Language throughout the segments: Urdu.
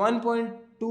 1.2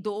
2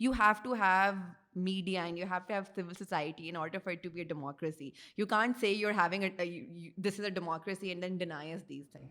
you have to have media and you have to have civil society in order for it to be a democracy. You can't say you're having this is a democracy and then deny us these things.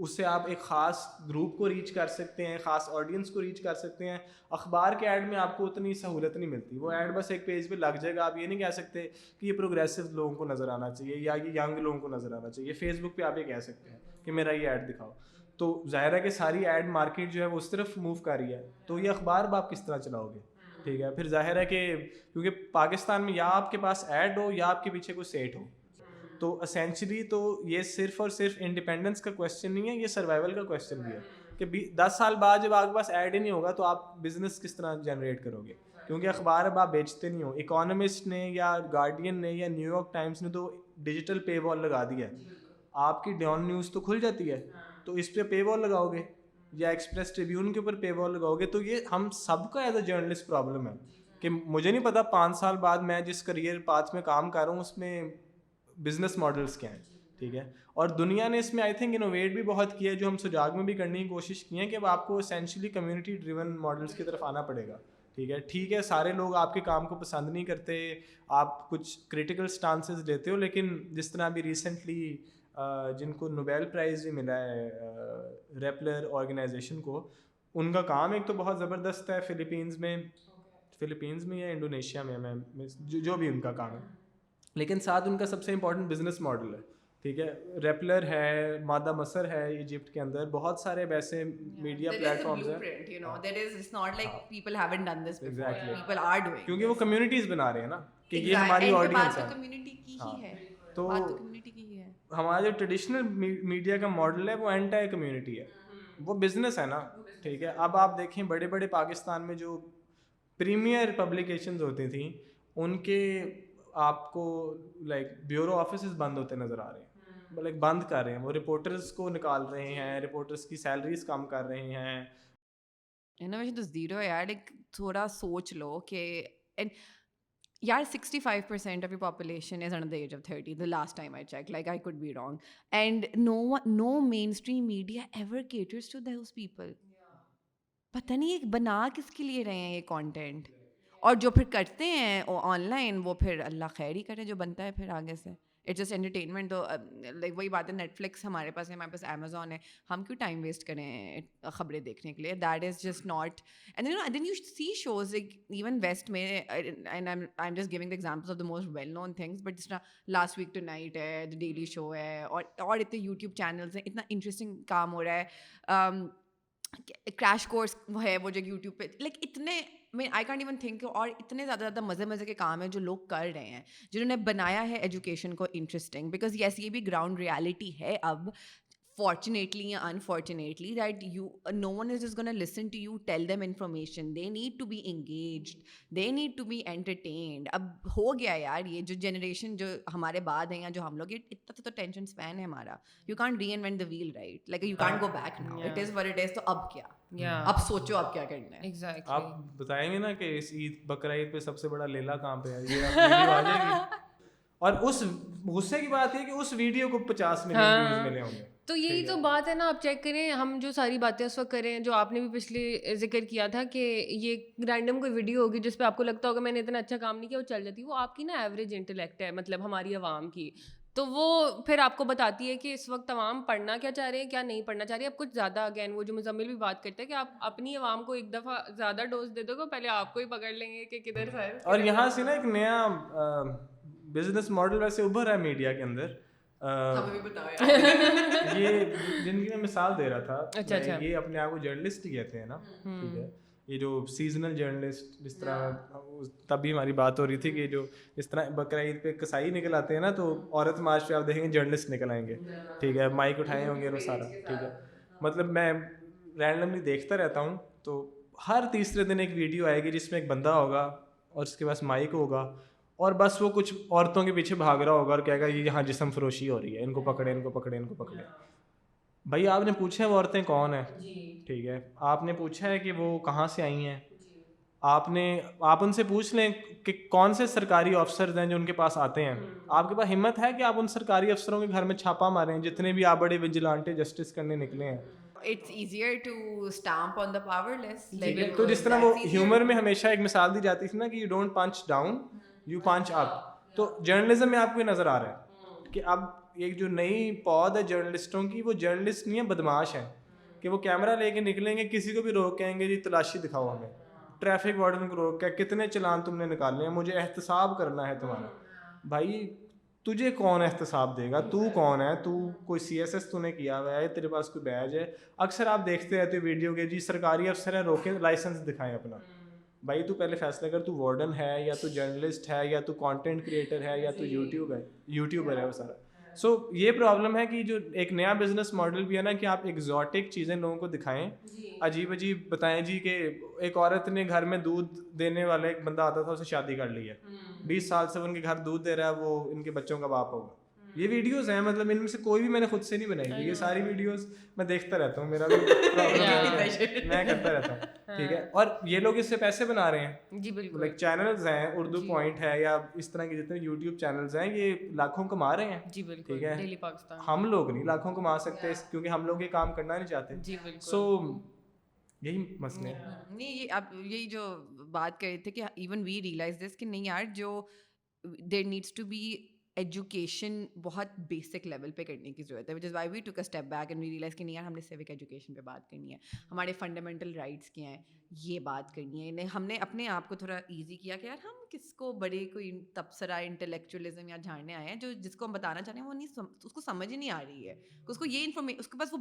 اس سے آپ ایک خاص گروپ کو ریچ کر سکتے ہیں, خاص آڈینس کو ریچ کر سکتے ہیں. اخبار کے ایڈ میں آپ کو اتنی سہولت نہیں ملتی, وہ ایڈ بس ایک پیج پہ لگ جائے گا, آپ یہ نہیں کہہ سکتے کہ یہ پروگریسو لوگوں کو نظر آنا چاہیے یا یہ ینگ لوگوں کو نظر آنا چاہیے. فیس بک پہ آپ یہ کہہ سکتے ہیں کہ میرا یہ ایڈ دکھاؤ. تو ظاہر ہے کہ ساری ایڈ مارکیٹ جو ہے وہ اس طرف موو کر رہی ہے, تو یہ اخبار آپ کس طرح چلاؤ گے؟ ٹھیک ہے, پھر ظاہر ہے کہ کیونکہ پاکستان میں یا آپ کے پاس ایڈ ہو یا آپ کے پیچھے کوئی سیٹ ہو, تو اسینچلی تو یہ صرف اور صرف انڈیپینڈنس کا کویسچن نہیں ہے, یہ سروائیول کا کویسچن بھی ہے کہ 10 سال بعد جب آپ کے پاس ایڈ ہی نہیں ہوگا تو آپ بزنس کس طرح جنریٹ کرو گے, کیونکہ اخبار اب آپ بیچتے نہیں ہو. اکانومسٹ نے یا گارڈین نے یا نیو یارک ٹائمز نے تو ڈیجیٹل پے وال لگا دیا ہے, آپ کی ڈان نیوز تو کھل جاتی ہے, تو اس پہ پے وال لگاؤ گے یا ایکسپریس ٹریبیون کے اوپر پے وال لگاؤ گے, تو یہ ہم سب کا ایز اے جرنلسٹ پرابلم ہے کہ مجھے نہیں پتا 5 سال بعد میں جس کریئر پاتھ میں کام کر رہا ہوں اس میں بزنس ماڈلس کیا ہیں. ٹھیک ہے, اور دنیا نے اس میں آئی تھنک انوویٹ بھی بہت کیا ہے, جو ہم سجاگ میں بھی کرنے کی کوشش کی ہے کہ اب آپ کو اسینشلی کمیونٹی ڈریون ماڈلس کی طرف آنا پڑے گا. ٹھیک ہے, سارے لوگ آپ کے کام کو پسند نہیں کرتے, آپ کچھ کریٹیکل سٹانسز لیتے ہو, لیکن جس طرح ابھی ریسنٹلی جن کو نوبیل پرائز بھی ملا ہے ریپلر آرگنائزیشن کو, ان کا کام ایک تو بہت زبردست ہے فلپینز میں یا انڈونیشیا میں جو بھی ان کا کام ہے, لیکن ساتھ ان کا سب سے امپورٹنٹ بزنس ماڈل ہے. ٹھیک ہے, ریپلر ہے, مادہ مصر ہے ایجپٹ کے اندر, بہت سارے ویسے میڈیا پلیٹ فارمز ہیں, کیونکہ وہ کمیونٹیز بنا رہے ہیں نا کہ یہ ہماری آڈینس ہے. تو ہمارا جو ٹریڈیشنل میڈیا کا ماڈل ہے وہ اینٹائی کمیونٹی ہے, وہ بزنس ہے نا. ٹھیک ہے, اب آپ دیکھیں بڑے بڑے پاکستان میں جو پریمیئر پبلیکیشنز ہوتی تھیں ان کے آپ کو لائک بیورو آفیسز بند ہوتے نظر آ رہے ہیں, لائک بند کر رہے ہیں, وہ رپورٹرز کو نکال رہے ہیں, رپورٹرز کی سیلریز کم کر رہے ہیں. انوویشن تو زیرو ہے یار. ایک تھوڑا سوچ لو کہ یار 65% of your population is under the age of 30, the last time I checked, like I could be wrong, and no mainstream media ever caters to those people. پتہ نہیں ایک بنا کس کے لیے رہے ہیں یہ کانٹینٹ, اور جو پھر کرتے ہیں آن لائن وہ پھر اللہ خیر ہی کرے جو بنتا ہے پھر آگے سے. It's just entertainment. تو لائک وہی بات ہے, نیٹ فلکس ہمارے پاس ہے, ہمارے پاس امیزون ہے, ہم کیوں ٹائم ویسٹ کریں خبریں دیکھنے کے لیے؟ That is just not. And then you see shows like even west میں, and I am just giving the examples of the most well known things, but جس طرح لاسٹ ویک ٹو نائٹ ہے, دا ڈیلی شو ہے, اور اتنے یوٹیوب چینلز ہیں, اتنا انٹرسٹنگ کام ہو رہا ہے. کریش کورس وہ ہے, وہ جو یوٹیوب پہ لائک اتنے آئی کانٹ ایون تھنک, اور اتنے زیادہ مزے کے کام ہیں جو لوگ کر رہے ہیں, جنہوں نے بنایا ہے ایجوکیشن کو انٹرسٹنگ. بیکاز یس یہ بھی گراؤنڈ ریالٹی ہے اب, fortunately یا unfortunately, that no one is just going to listen to you tell them information. They need to be engaged, they need to be entertained. اب ہو گیا یار یہ جو جنریشن جو ہمارے بعد ہیں یا جو ہم لوگ, اتنا تو ٹینشن اسپین ہے ہمارا. You can't reinvent the wheel, right? Like you can't go back now. It is what it is. تو اب کیا, اب سوچو اب کیا کرنا ہے. Exactly. آپ بتائیں گے نا کہ اس عید بقرہ عید پہ سب سے بڑا لیلا کہاں پہ ہے, یہ ویڈیو آ جائے گی, اور اس غصے کی بات ہے کہ اس ویڈیو کو 50 ملین ویوز ملے ہوں گے. تو یہی تو بات ہے نا, آپ چیک کریں, ہم جو ساری باتیں اس وقت کریں, جو آپ نے بھی پچھلے ذکر کیا تھا کہ یہ رینڈم کوئی ویڈیو ہوگی جس پہ آپ کو لگتا ہوگا میں نے اتنا اچھا کام نہیں کیا, وہ چل جاتی, وہ آپ کی نا ایوریج انٹلیکٹ ہے, مطلب ہماری عوام کی. تو وہ پھر آپ کو بتاتی ہے کہ اس وقت عوام پڑھنا کیا چاہ رہے ہیں, کیا نہیں پڑھنا چاہ رہی ہے. اب کچھ زیادہ اگین وہ جو مزمل بھی بات کرتے ہیں کہ آپ اپنی عوام کو ایک دفعہ زیادہ ڈوز دے دو گے, پہلے آپ کو ہی پکڑ لیں گے کہ کدھر ہے. اور یہاں سے نا ایک نیا بزنس ماڈل ویسے ابھر رہا ہے میڈیا کے اندر, یہ جن کی میں مثال دے رہا تھا, یہ اپنے آپ کو جرنلسٹ ہی کہتے ہیں نا. ٹھیک ہے, یہ جو سیزنل جرنلسٹ, جس طرح تب بھی ہماری بات ہو رہی تھی کہ جو اس طرح بقرہ عید پہ کسائی نکل آتے ہیں نا, تو عورت مارچ پہ آپ دیکھیں گے جرنلسٹ نکل آئیں گے. ٹھیک ہے, مائک اٹھائے ہوں گے وہ سارا. ٹھیک ہے, مطلب میں رینڈملی دیکھتا رہتا ہوں, تو ہر تیسرے دن ایک ویڈیو آئے گی جس میں ایک بندہ ہوگا اور اس کے پاس مائک ہوگا, اور بس وہ کچھ عورتوں کے پیچھے بھاگ رہا ہوگا اور کہے گا یہ یہاں جسم فروشی ہو رہی ہے, ان کو پکڑے, ان کو پکڑے, ان کو پکڑے. بھائی آپ نے پوچھا ہے وہ عورتیں کون ہیں؟ ٹھیک ہے, آپ نے پوچھا ہے کہ وہ کہاں سے آئی ہیں؟ آپ ان سے پوچھ لیں کہ کون سے سرکاری افسر ہیں جو ان کے پاس آتے ہیں. آپ کے پاس ہمت ہے کہ آپ ان سرکاری افسروں کے گھر میں چھاپا ماریں, جتنے بھی آپ بڑے وجیلانٹے جسٹس کرنے نکلے ہیں. It's easier to stamp on the powerless. تو جس طرح وہ ہیومر میں ہمیشہ ایک مثال دی جاتی تھی نا کہ you don't punch down, you punch up, تو جرنلزم میں آپ کو یہ نظر آ رہا ہے کہ اب ایک جو نئی پود ہے جرنلسٹوں کی, وہ جرنلسٹ نہیں ہے, بدماش ہیں, کہ وہ کیمرہ لے کے نکلیں گے, کسی کو بھی روک کہیں گے جی تلاشی دکھاؤ ہمیں, ٹریفک وارڈن کو روک کے کتنے چلان تم نے نکالنے ہیں, مجھے احتساب کرنا ہے تمہارا. بھائی تجھے کون احتساب دے گا, تو کون ہے, تو کوئی CSS تو نے کیا ہوا ہے, تیرے پاس کوئی بیج ہے. اکثر آپ دیکھتے رہتے ہو ویڈیو کے, جی سرکاری افسر ہیں, روکیں لائسنس دکھائیں اپنا. بھائی تو پہلے فیصلہ کر, تو وارڈن ہے یا تو جرنلسٹ ہے یا تو کانٹینٹ کریٹر ہے یا تو یوٹیوبر ہے وہ سارا. سو یہ پرابلم ہے کہ جو ایک نیا بزنس ماڈل بھی ہے نا, کہ آپ ایگزاٹک چیزیں لوگوں کو دکھائیں, عجیب عجیب بتائیں جی کہ ایک عورت نے گھر میں دودھ دینے والا ایک بندہ آتا تھا, اسے شادی کر لی ہے, 20 سال سے ان کے گھر دودھ دے رہا ہے, وہ ان کے بچوں کا باپ ہوگا. یہ ویڈیوز ہیں, مطلب ان میں سے کوئی بھی میں نے خود سے نہیں بنائی, یہ ساری ویڈیوز میں دیکھتا رہتا ہوں, میرا بھی میں کرتا رہتا ہوں, ٹھیک ہے. اور یہ لوگ اس سے پیسے بنا رہے ہیں. جی بالکل. لائک چینلز ہیں, اردو پوائنٹ ہے یا اس طرح کے جتنے یوٹیوب چینلز ہیں, یہ لاکھوں کما رہے ہیں. جی بالکل. ٹھیک ہے, ڈیلی پاکستان ہم لوگ نہیں لاکھوں کما سکتے کیونکہ ہم لوگ یہ کام کرنا نہیں چاہتے. جی بالکل. سو یہی مسئلہ ہے. نہیں یہ آپ یہی جو بات کر رہے تھے کہ ایون وی ریئلائز دس کہ نہیں یار, جو there needs to be education بہت بیسک لیول پہ کرنے کی ضرورت ہے, which is why we take a step back and we realise کہ نہیں یار ہم نے سیوک ایجوکیشن پہ بات کرنی ہے, ہمارے فنڈامنٹل رائٹس کیا ہیں یہ بات کرنی ہے. ہم نے اپنے آپ کو تھوڑا ایزی کیا کہ یار ہم کس کو بڑے کوئی تبصرہ انٹلیکچوئلزم یا جھاڑنے آئے ہیں, جو جس کو ہم بتانا چاہتے ہیں وہ نہیں اس کو سمجھ ہی نہیں آ رہی ہے, اس کو یہ انفارمیشن, اس کے پاس وہ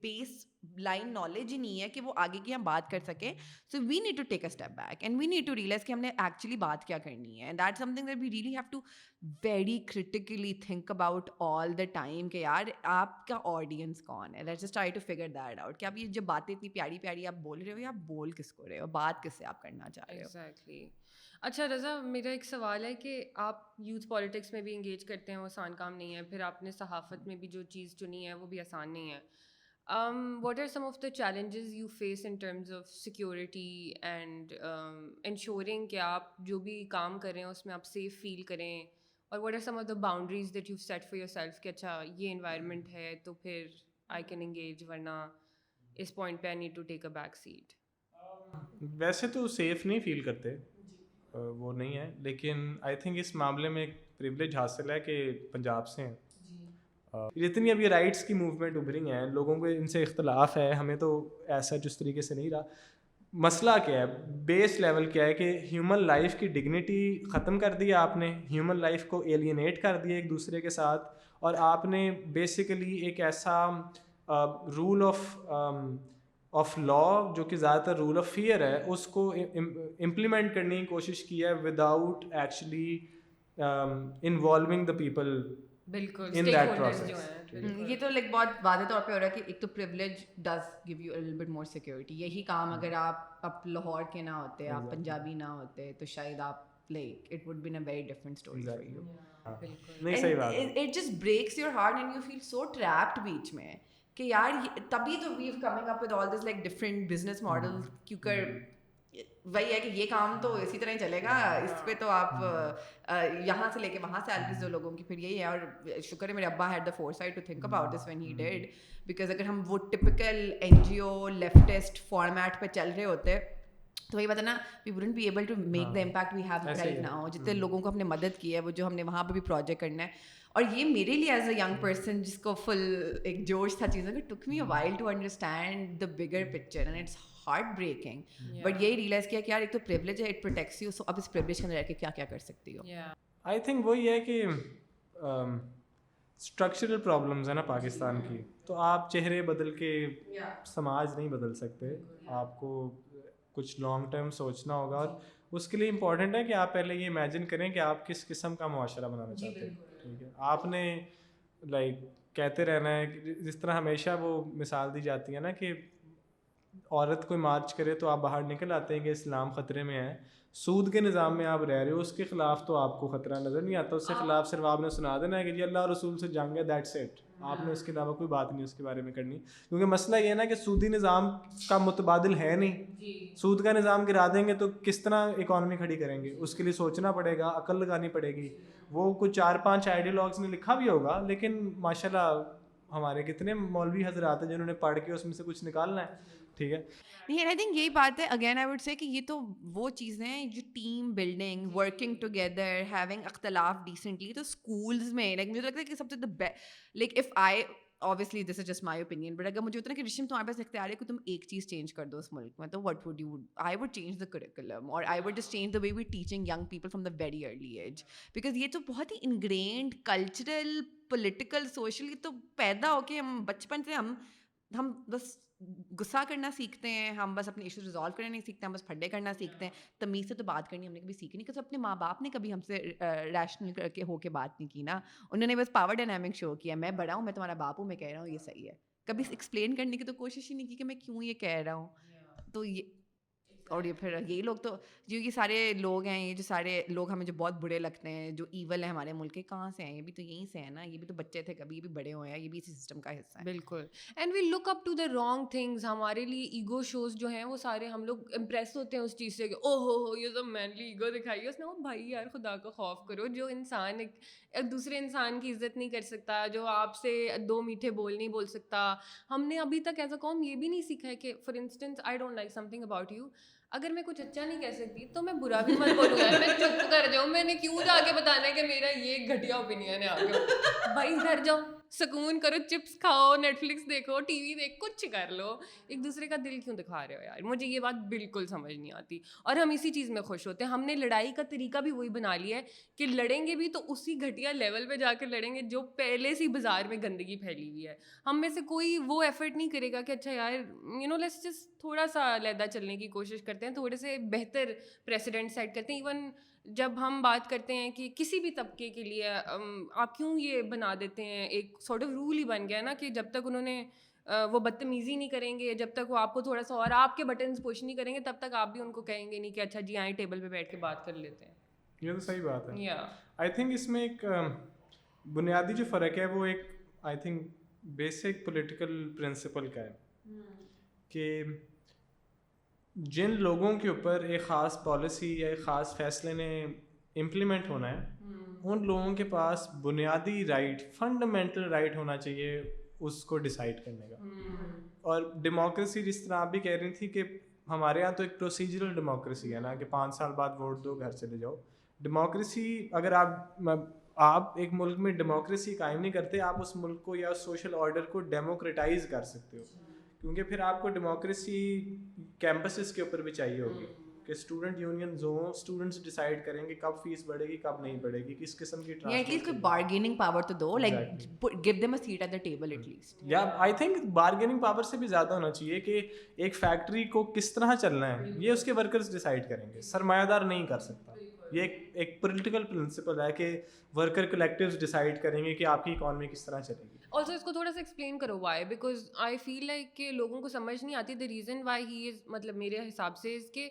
بیس لائن نالج ہی نہیں ہے کہ وہ آگے کی ہم بات کر سکیں. So we need to take a step back and we need to realise کہ ہم نے ایکچولی بات کیا کرنی ہے. And that something that we really have to very critically think about all the time کہ یار آپ کا آڈینس کون ہے. Let's just try to figure that out کہ آپ یہ جو باتیں اتنی پیاری پیاری آپ بول رہے ہو, یا آپ بول کس کو رہے ہو, بات کس سے آپ کرنا چاہ رہے ہو. ایگزیکٹلی. اچھا رضا, میرا ایک سوال ہے کہ آپ یوتھ پالیٹکس میں بھی انگیج کرتے ہیں, وہ آسان کام نہیں ہے, پھر آپ نے صحافت میں بھی جو چیز چنی ہے وہ بھی آسان نہیں ہے. What are some of the challenges you face in terms of security and ensuring کہ آپ جو بھی کام کر رہے ہیں اس میں آپ safe feel کریں, اور what are some of the boundaries that you've set for yourself کہ اچھا یہ environment ہے تو پھر I can engage, ورنہ اس point پہ I need to take a back seat. ویسے تو سیف نہیں فیل کرتے, وہ نہیں ہے, لیکن آئی تھنک اس معاملے میں ایک پریولیج حاصل ہے کہ پنجاب سے ہیں. جتنی اب یہ رائٹس کی موومنٹ ابھری ہیں, لوگوں کو ان سے اختلاف ہے, ہمیں تو ایسا جس طریقے سے نہیں رہا. مسئلہ کیا ہے, بیس لیول کیا ہے کہ ہیومن لائف کی ڈگنیٹی ختم کر دی آپ نے, ہیومن لائف کو ایلینیٹ کر دیا ایک دوسرے کے ساتھ, اور آپ نے بیسیکلی ایک ایسا رول آف لا جو کہ زیادہ تر رول آف فیئر ہے, اس کو امپلیمنٹ کرنے کی کوشش کی ہے without actually involving the people بالکل in that process. یہ تو لائک بہت واضح طور پہ ہو رہا ہے کہ ایک تو privilege does give you little bit more security. یہی کام اگر آپ لاہور کے نہ ہوتے, آپ پنجابی نہ ہوتے, تو شاید آپ like it would been a very different story for you. نہیں صحیح بات ہے. It just breaks your heart and you feel so trapped بیچ میں کہ یار تبھی تو we coming up with all this like different business model, کیونکہ وہی ہے کہ یہ کام تو اسی طرح ہی چلے گا, اس پہ تو آپ یہاں سے لے کے وہاں سیلریز دو لوگوں کی. پھر یہی ہے, اور شکر ہے میرے ابا had the foresight to think about this when he died, because اگر ہم وہ ٹپکل NGO لیفٹسٹ فارمیٹ پہ چل رہے ہوتے تو وہی بتا نا, we wouldn't be able to make the impact we have right now. جتنے لوگوں کو ہم نے مدد کی ہے, وہ جو ہم نے وہاں پہ بھی پروجیکٹ کرنا ہے, اور یہ میرے لیے ایز اے ینگ پرسن جس کو فل ایک جوش تھا چیزوں کا, took me a while to understand the bigger picture and it's heartbreaking. But یہی ریئلائز کیا کہ یار ایک تو پریولیج ہے, اٹ پروٹیکٹس یو, سو اب اس پریولیج کے اندر رہ کے کیا کیا کر سکتی ہو. آئی تھنک وہی ہے کہ اسٹرکچرل پرابلمز ہیں نا پاکستان کی, تو آپ چہرے بدل کے سماج نہیں بدل سکتے. آپ کو کچھ لانگ ٹرم سوچنا ہوگا, اور اس کے لیے امپورٹنٹ ہے کہ آپ پہلے یہ امیجن کریں کہ آپ کس قسم کا معاشرہ بنانا چاہتے ہیں. ٹھیک ہے, آپ نے لائک کہتے رہنا ہے, جس طرح ہمیشہ وہ مثال دی جاتی ہے نا کہ عورت کوئی مارچ کرے تو آپ باہر نکل آتے ہیں کہ اسلام خطرے میں ہے. سود کے نظام میں آپ رہ رہے ہو, اس کے خلاف تو آپ کو خطرہ نظر نہیں آتا, اس کے خلاف صرف آپ نے سنا دینا ہے کہ جی اللہ اور رسول سے جنگ ہے, دیٹس اٹ. آپ نے اس کے علاوہ کوئی بات نہیں اس کے بارے میں کرنی, کیونکہ مسئلہ یہ ہے نا کہ سودی نظام کا متبادل ہے نہیں. سود کا نظام گرا دیں گے تو کس طرح اکانومی کھڑی کریں گے, اس کے لیے سوچنا پڑے گا, عقل لگانی پڑے گی. وہ کچھ 4-5 آئیڈیالوگس نے لکھا بھی ہوگا, لیکن ماشاء اللہ ہمارے کتنے مولوی حضرات ہیں جنہوں نے پڑھ کے اس میں سے کچھ نکالنا ہے, ٹھیک ہے. نہیں, آئی تھنک یہی بات ہے. اگین آئی ووڈ سے کہ یہ تو وہ چیزیں ہیں جو team building, working together, having اختلاف ڈیسنٹلی, تو اسکولز میں لائک مجھے لگتا ہے کہ سب سے like if I obviously this is just my opinion, but اگر مجھے ہوتا ہے نا کہ رشم تمہارے پاس اختیار ہے کہ تم ایک چیز چینج کر دو اس ملک میں, تو what would you, I would change the curriculum, or I would just change the way we're teaching young people from the very early age, because یہ تو بہت ہی ingrained cultural, political, social, یہ تو پیدا ہو کے ہم بچپن سے ہم بس غصہ کرنا سیکھتے ہیں, ہم بس اپنے ایشوز ریزالو کرنا نہیں سیکھتے, ہم بس پھڈے کرنا سیکھتے ہیں. تمیز سے تو بات کرنی ہم نے کبھی سیکھی نہیں, کیونکہ اپنے ماں باپ نے کبھی ہم سے ریشنل کر کے ہو کے بات نہیں کی نا, انہوں نے بس پاور ڈائنامک شو کیا, میں بڑا ہوں, میں تمہارا باپ ہوں, میں کہہ رہا ہوں یہ صحیح ہے. کبھی ایکسپلین کرنے کی تو کوشش ہی نہیں کی کہ میں کیوں یہ کہہ رہا ہوں. تو یہ اور یہ پھر یہی لوگ تو جو یہ سارے لوگ ہیں, یہ جو سارے لوگ ہمیں جو بہت برے لگتے ہیں, جو ایول ہیں ہمارے ملک کے, کہاں سے ہیں؟ یہ بھی تو یہیں سے ہیں نا, یہ بھی تو بچے تھے کبھی, یہ بھی بڑے ہوئے ہیں, یہ بھی اسی سسٹم کا حصہ ہے. بالکل. And we look up to the wrong things. ہمارے لیے ایگو شوز جو ہیں وہ سارے ہم لوگ امپریس ہوتے ہیں اس چیز سے کہ او ہو یہ تو مینلی ایگو دکھائی اس نے. وہ بھائی یار خدا کا خوف کرو. جو انسان ایک دوسرے انسان کی عزت نہیں کر سکتا, جو آپ سے دو میٹھے بول نہیں بول سکتا, ہم نے ابھی تک ایز اے قوم یہ بھی نہیں سیکھا ہے کہ for instance I don't like some thing about you, اگر میں کچھ اچھا نہیں کہہ سکتی تو میں برا بھی مت بولوں یار, میں چپ کر جاؤں. میں نے کیوں جا کے بتانا ہے کہ میرا یہ گھٹیا اوپینین ہے آگے. بھائی گھر جاؤ, سکون کرو, چپس کھاؤ, نیٹ فلکس دیکھو, ٹی وی دیکھ, کچھ کر لو. ایک دوسرے کا دل کیوں دکھا رہے ہو یار؟ مجھے یہ بات بالکل سمجھ نہیں آتی. اور ہم اسی چیز میں خوش ہوتے ہیں. ہم نے لڑائی کا طریقہ بھی وہی بنا لیا ہے کہ لڑیں گے بھی تو اسی گھٹیا لیول پہ جا کے لڑیں گے جو پہلے سے بازار میں گندگی پھیلی ہوئی ہے. ہم میں سے کوئی وہ ایفرٹ نہیں کرے گا کہ اچھا یار یو نو لیٹس جسٹ تھوڑا سا علیحدہ چلنے کی کوشش کرتے ہیں, تھوڑے سے بہتر پریسیڈنٹ سیٹ کرتے ہیں. ایون جب ہم بات کرتے ہیں کہ کسی بھی طبقے کے لیے آپ کیوں یہ بنا دیتے ہیں, ایک سارٹ آف رول ہی بن گیا نا کہ جب تک انہوں نے وہ بدتمیزی نہیں کریں گے, جب تک وہ آپ کو تھوڑا سا اور آپ کے بٹنس پوش نہیں کریں گے, تب تک آپ بھی ان کو کہیں گے نہیں کہ اچھا جی آئیں ٹیبل پہ بیٹھ کے بات کر لیتے ہیں. یہ تو صحیح بات ہے. یا آئی تھنک اس میں ایک بنیادی جو فرق ہے وہ ایک I think basic political principle کا ہے کہ جن لوگوں کے اوپر ایک خاص پالیسی یا ایک خاص فیصلے نے امپلیمنٹ ہونا ہے, ان لوگوں کے پاس بنیادی رائٹ, فنڈامنٹل رائٹ ہونا چاہیے اس کو ڈیسائیڈ کرنے کا. اور ڈیموکریسی جس طرح آپ بھی کہہ رہی تھی کہ ہمارے یہاں تو ایک پروسیجرل ڈیموکریسی ہے نا کہ 5 سال بعد ووٹ دو, گھر چلے جاؤ. ڈیموکریسی اگر آپ ایک ملک میں ڈیموکریسی قائم نہیں کرتے, آپ اس ملک کو یا سوشل آرڈر کو ڈیموکریٹائز کر سکتے ہو, کیونکہ پھر آپ کو ڈیموکریسی کیمپسز کے اوپر بھی چاہیے ہوگی کہ اسٹوڈنٹ یونینز ہوں, اسٹوڈنٹس ڈیسائیڈ کریں گے کب فیس بڑھے گی کب نہیں بڑھے گی, کس قسم کی یا ایٹ لیسٹ کوئی بارگیننگ پاور تو دو, like give them a seat at the table at least. یا آئی تھنک بارگیننگ پاور سے بھی زیادہ ہونا چاہیے کہ ایک فیکٹری کو کس طرح چلنا ہے یہ اس کے ورکرز ڈیسائیڈ کریں گے, سرمایہ دار نہیں کر سکتا. یہ ایک پولیٹیکل پرنسپل ہے کہ ورکر کلیکٹیوز ڈیسائیڈ کریں گے کہ آپ کی اکانومی کس طرح چلے گی. آلسو اس کو تھوڑا سا ایکسپلین کرو why, because I feel like کہ لوگوں کو سمجھ نہیں آتی دا ریزن وائی ہی از, مطلب میرے حساب سے اس کے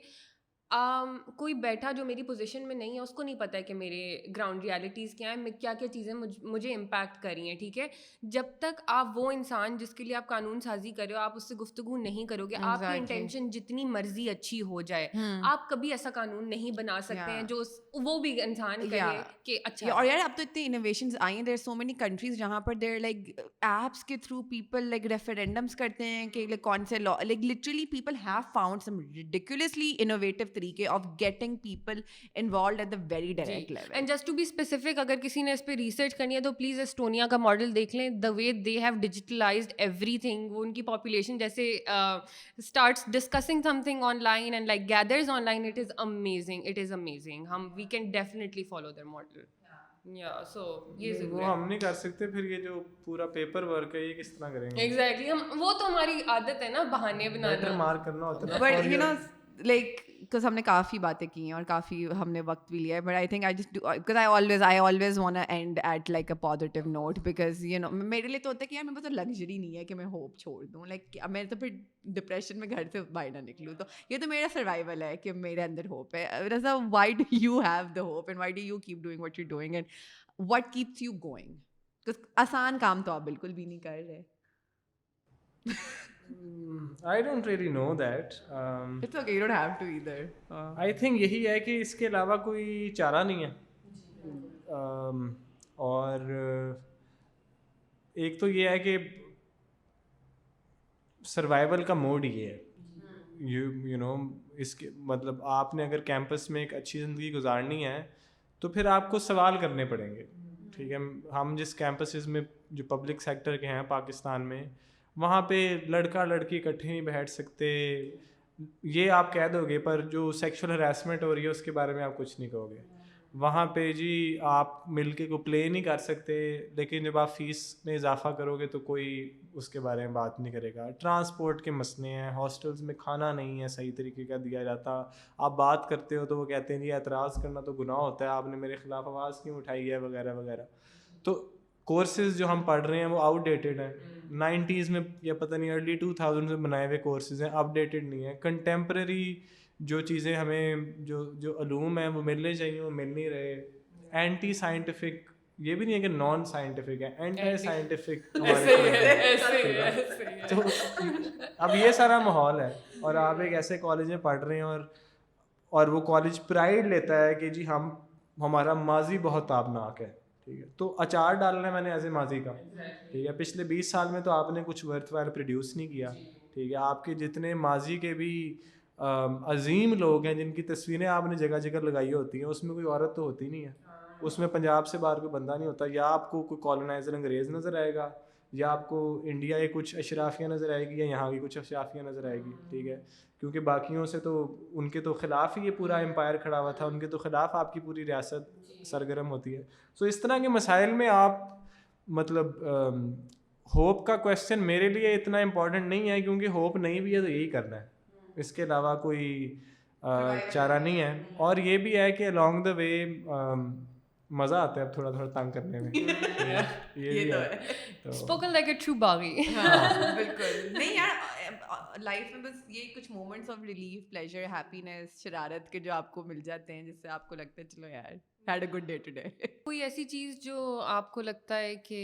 کوئی بیٹھا جو میری پوزیشن میں نہیں ہے اس کو نہیں پتہ ہے کہ میرے گراؤنڈ ریالٹیز کیا ہیں, کیا کیا چیزیں مجھے امپیکٹ کر رہی ہیں. ٹھیک ہے, جب تک آپ وہ انسان جس کے لیے آپ قانون سازی کر رہے ہو آپ اس سے گفتگو نہیں کرو گے, آپ کی انٹینشن جتنی مرضی اچھی ہو جائے, آپ کبھی ایسا قانون نہیں بنا سکتے ہیں جو وہ بھی انسان کہے کہ اچھا. اور یار اب تو اتنے انوویشنز آئی ہیں, دیر سو مینی کنٹریز جہاں پر دیر لائک ایپس کے تھرو پیپل لائک ریفرینڈمس کرتے ہیں کہ کون سے لا, like literally people have found some ridiculously innovative طریقے of getting people involved at the very direct level. And just to be specific, اگر کسی نے اس پہ ریسرچ کرنی ہے تو پلیز اسٹونیا کا ماڈل دیکھ لیں. The way they have digitalised ایوری تھنگ, وہ ان کی پاپولیشن جیسے starts discussing something online and like gathers online, it is amazing, it is amazing. ہم we can definitely follow their model. So یہ وہ ہم نہیں کر سکتے, پھر یہ جو پورا پیپر ورک ہے یہ کس طرح کریں گے؟ ایگزیکٹلی, ہم وہ تو ہماری عادت ہے نا بہانے بنانا, مار کرنا ہوتا ہے. But you know like because ہم نے کافی باتیں کی ہیں اور کافی ہم نے وقت بھی لیا ہے, but I think I just because I always want to end at like a positive note, because you know میرے لیے تو ہوتا ہے کہ یار میرے پاس تو لگژری نہیں ہے کہ میں ہوپ چھوڑ دوں, لائک میں تو پھر ڈپریشن میں گھر سے باہر نہ نکلوں. تو یہ تو میرا سروائیول ہے کہ میرے اندر ہوپ ہے. why do you have the hope and why do you keep doing what you're doing and what keeps you going? because آسان کام تو آپ بالکل بھی نہیں کر رہے. I don't really know that. It's okay, you don't have to either. I think یہی ہے کہ اس کے علاوہ کوئی چارہ نہیں ہے, اور ایک تو یہ ہے کہ سروائیول کا موڈ یہ ہے, یو نو اس کے مطلب آپ نے اگر کیمپس میں ایک اچھی زندگی گزارنی ہے تو پھر آپ کو سوال کرنے پڑیں گے, ٹھیک ہے. ہم جس کیمپسز میں جو پبلک سیکٹر کے ہیں پاکستان میں, وہاں پہ لڑکا لڑکی اکٹھے نہیں بیٹھ سکتے, یہ آپ کہہ دو گے, پر جو سیکشول ہراسمنٹ ہو رہی ہے اس کے بارے میں آپ کچھ نہیں کہو گے. وہاں پہ جی آپ مل کے کو پلے نہیں کر سکتے, لیکن جب آپ فیس میں اضافہ کرو گے تو کوئی اس کے بارے میں بات نہیں کرے گا. ٹرانسپورٹ کے مسئلے ہیں, ہاسٹلز میں کھانا نہیں ہے صحیح طریقے کا دیا جاتا, آپ بات کرتے ہو تو وہ کہتے ہیں جی اعتراض کرنا تو گناہ ہوتا ہے, آپ نے میرے خلاف آواز کیوں اٹھائی ہے وغیرہ وغیرہ. تو کورسز جو ہم پڑھ رہے ہیں وہ آؤٹ ڈیٹڈ ہیں, 90s میں یا پتہ نہیں ارلی 2000 میں بنائے ہوئے کورسز ہیں, اپ ڈیٹڈ نہیں ہیں. کنٹمپریری جو چیزیں ہمیں جو علوم ہیں وہ ملنے چاہیے وہ مل نہیں رہے. اینٹی سائنٹیفک, یہ بھی نہیں ہے کہ نان سائنٹیفک ہے, اینٹی سائنٹیفک. تو اب یہ سارا ماحول ہے, اور آپ ایک ایسے کالج میں پڑھ رہے ہیں اور وہ کالج پرائڈ لیتا ہے کہ جی ہمارا ماضی بہت تابناک ہے, ٹھیک ہے. تو اچار ڈالنا ہے میں نے ایز اے ماضی کا, ٹھیک ہے. پچھلے 20 سال میں تو آپ نے کچھ ورتھ وائر پروڈیوس نہیں کیا, ٹھیک ہے. آپ کے جتنے ماضی کے بھی عظیم لوگ ہیں جن کی تصویریں آپ نے جگہ جگہ لگائی ہوتی ہیں, اس میں کوئی عورت تو ہوتی نہیں ہے, اس میں پنجاب سے باہر کوئی بندہ نہیں ہوتا. یا آپ کو کوئی کالونائزر انگریز نظر آئے گا, یا آپ کو انڈیا کی کچھ اشرافیہ نظر آئے گی, یا یہاں کی کچھ اشرافیہ نظر آئے گی, ٹھیک ہے. کیونکہ باقیوں سے تو ان کے تو خلاف ہی یہ پورا امپائر کھڑا ہوا تھا, ان کے تو خلاف آپ کی پوری ریاست سرگرم ہوتی ہے. سو اس طرح کے مسائل میں آپ مطلب ہوپ کا کویشچن میرے لیے اتنا امپورٹنٹ نہیں ہے, کیونکہ ہوپ نہیں بھی ہے تو یہی کرنا ہے, اس کے علاوہ کوئی چارہ نہیں ہے. اور یہ بھی ہے کہ along the way مزہ آتا ہے اب تھوڑا تھوڑا تنگ کرنے میں, یہ بھی ہے. اسپوکن لائک اے ٹرو باغی. بالکل نہیں یار, لائف میں بس یہ کچھ moments of relief, pleasure, happiness, شرارت کے جو آپ کو مل جاتے ہیں, جس سے آپ کو لگتا ہے چلو یار had a good day today. کوئی ایسی چیز جو آپ کو لگتا ہے کہ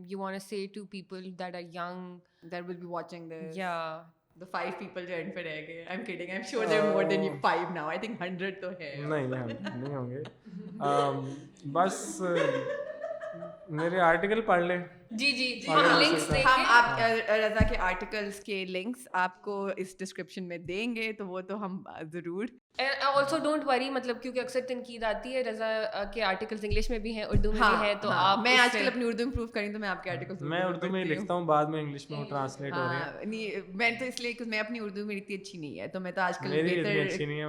you want to say to people that are young, that will be watching this, yeah, the 5 people جو end پہ رہ گئے. I'm kidding, I'm sure there are more than 5 now, I think 100 تو ہے. نہیں ہوں گے. بس میرے آرٹیکل پڑھ لیں. جی لنکس دیکھیں. ہم آپ رضا کے آرٹیکلس کے لنکس آپ کو اس ڈسکرپشن میں دیں گے, تو وہ تو ہم ضرور. آلسو ڈونٹ وری, مطلب کیونکہ اکثر تنقید آتی ہے, رضا کے آرٹیکلس انگلش میں بھی ہیں, اردو میں بھی ہیں, تو آپ, میں آج کل اپنی اردو امپروو کریں تو میں آپ کے آرٹیکلس میں اردو میں ہی لکھتا ہوں, بعد میں انگلش میں وہ ٹرانسلیٹ ہو رہے ہیں. نہیں میں تو اس لیے کہ میں اپنی اردو میری اتنی اچھی نہیں ہے, تو میں تو آج کل بہتر کر رہی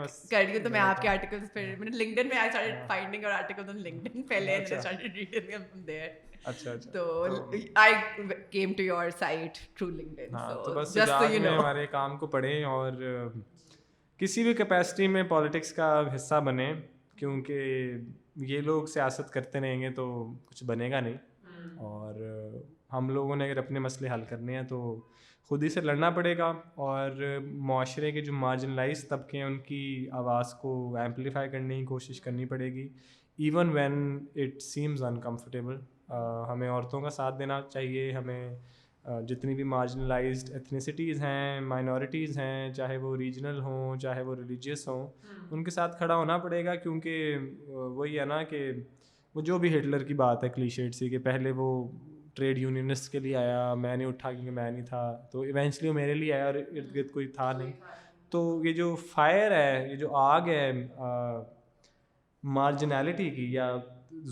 ہوں, تو میں آپ کے آرٹیکلس پہ لنکڈن میں I started finding our articles on LinkedIn پہلے, and I started reading them from there. اچھا تو I came to your site through LinkedIn. تو بس جس میں ہمارے کام کو پڑھیں اور کسی بھی کیپیسٹی میں پالیٹکس کا حصہ بنیں, کیونکہ یہ لوگ سیاست کرتے رہیں گے تو کچھ بنے گا نہیں, اور ہم لوگوں نے اگر اپنے مسئلے حل کرنے ہیں تو خود ہی سے لڑنا پڑے گا, اور معاشرے کے جو مارجنلائز طبقے ہیں ان کی آواز کو ایمپلیفائی کرنے کی کوشش کرنی پڑے گی, even when it seems uncomfortable. ہمیں عورتوں کا ساتھ دینا چاہیے, ہمیں جتنی بھی مارجنلائزڈ ایتھنیسٹیز ہیں, مائنورٹیز ہیں, چاہے وہ ریجنل ہوں چاہے وہ ریلیجیس ہوں, ان کے ساتھ کھڑا ہونا پڑے گا. کیونکہ وہی ہے نا کہ وہ جو بھی ہٹلر کی بات ہے کلیشیڈ سی, کہ پہلے وہ ٹریڈ یونینسٹ کے لیے آیا, میں نے اٹھا کیونکہ میں نہیں تھا, تو ایونچولی وہ میرے لیے آیا اور ارد گرد کوئی تھا نہیں. تو یہ جو فائر ہے, یہ جو آگ ہے مارجنالٹی کی یا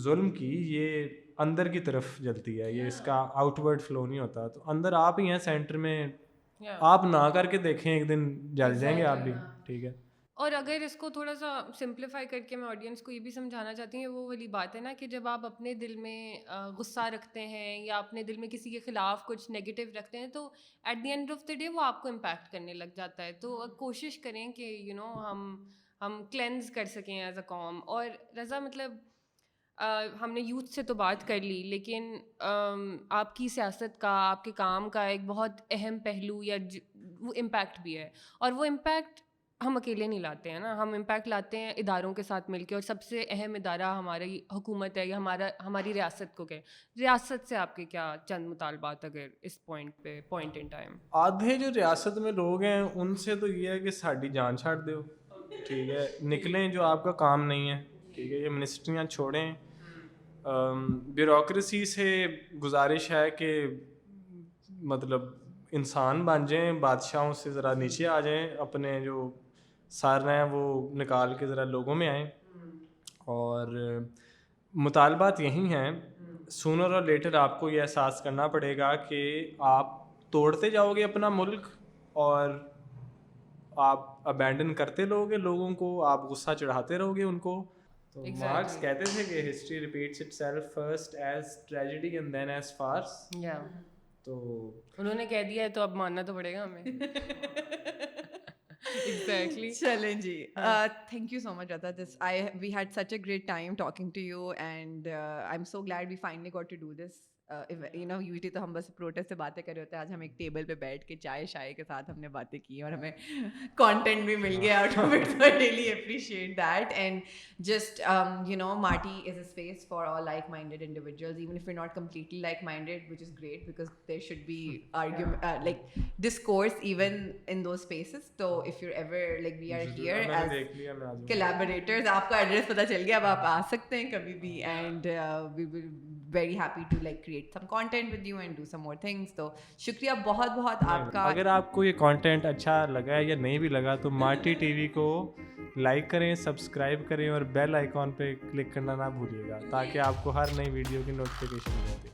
ظلم کی, یہ اندر کی طرف جلتی ہے, یہ اس کا آؤٹ ورڈ فلو نہیں ہوتا. تو اندر آپ ہی ہیں سینٹر میں, آپ نہ کر کے دیکھیں, ایک دن جل جائیں گے آپ بھی, ٹھیک ہے. اور اگر اس کو تھوڑا سا سمپلیفائی کر کے میں آڈینس کو یہ بھی سمجھانا چاہتی ہوں, وہ والی بات ہے نا کہ جب آپ اپنے دل میں غصہ رکھتے ہیں یا اپنے دل میں کسی کے خلاف کچھ نیگیٹو رکھتے ہیں, تو at the end of the day وہ آپ کو امپیکٹ کرنے لگ جاتا ہے. تو کوشش کریں کہ ہم کلینز کر سکیں ایز اے قوم. اور رضا مطلب ہم نے یوتھ سے تو بات کر لی, لیکن آپ کی سیاست کا, آپ کے کام کا ایک بہت اہم پہلو یا وہ امپیکٹ بھی ہے, اور وہ امپیکٹ ہم اکیلے نہیں لاتے ہیں نا, ہم امپیکٹ لاتے ہیں اداروں کے ساتھ مل کے, اور سب سے اہم ادارہ ہماری حکومت ہے یا ہماری ریاست کو. کہ ریاست سے آپ کے کیا چند مطالبات اگر اس پوائنٹ ان ٹائم؟ آدھے جو ریاست میں لوگ ہیں ان سے تو یہ ہے کہ ساڈی جان چھاڑ دو, ٹھیک ہے, نکلیں, جو آپ کا کام نہیں ہے, ٹھیک ہے, یہ منسٹریاں چھوڑیں, بیوروکریسی سے گزارش ہے کہ مطلب انسان بن جائیں, بادشاہوں سے ذرا نیچے آ جائیں, اپنے جو سر ہیں وہ نکال کے ذرا لوگوں میں آئیں. اور مطالبات یہی ہیں, سونر اور لیٹر آپ کو یہ احساس کرنا پڑے گا کہ آپ توڑتے جاؤ گے اپنا ملک اور آپ ابینڈن کرتے رہو گے لوگوں کو, آپ غصہ چڑھاتے رہو گے ان کو. تو مارکس کہتے تھے کہ history repeats itself first as tragedy and then as farce. تو انہوں نے کہہ دیا ہے تو اب ماننا تو پڑے گا ہمیں. Exactly. چلیں جی, thank you so much Radha. We had such a great time talking to you, and I'm so glad we finally got to do this. You know, usually تو ہم بس پروٹیسٹ سے باتیں کر رہے ہوتے ہیں, آج ہم ایک ٹیبل پہ بیٹھ کے چائے شائے کے ساتھ ہم نے باتیں کی اور ہمیں کانٹینٹ بھی مل گیا out of it, so I really appreciate that. And just you know, Marty is a space for all like-minded individuals, even if we're not completely like-minded, which is great because there should be argument, like discourse even in those spaces. So if you're ever like, we are here as collaborators, آپ کا ایڈریس پتہ چل گیا, اب آپ آ سکتے ہیں کبھی بھی, and we will very happy to like create some content with you and do some more things. تو شکریہ بہت بہت آپ کا. اگر آپ کو یہ کانٹینٹ اچھا لگا یا نہیں بھی لگا تو مارٹی ٹی وی کو لائک کریں, سبسکرائب کریں اور بیل آئیکن پہ کلک کرنا نہ بھولیے گا تاکہ آپ کو ہر نئی ویڈیو کی نوٹیفیکیشن ملے.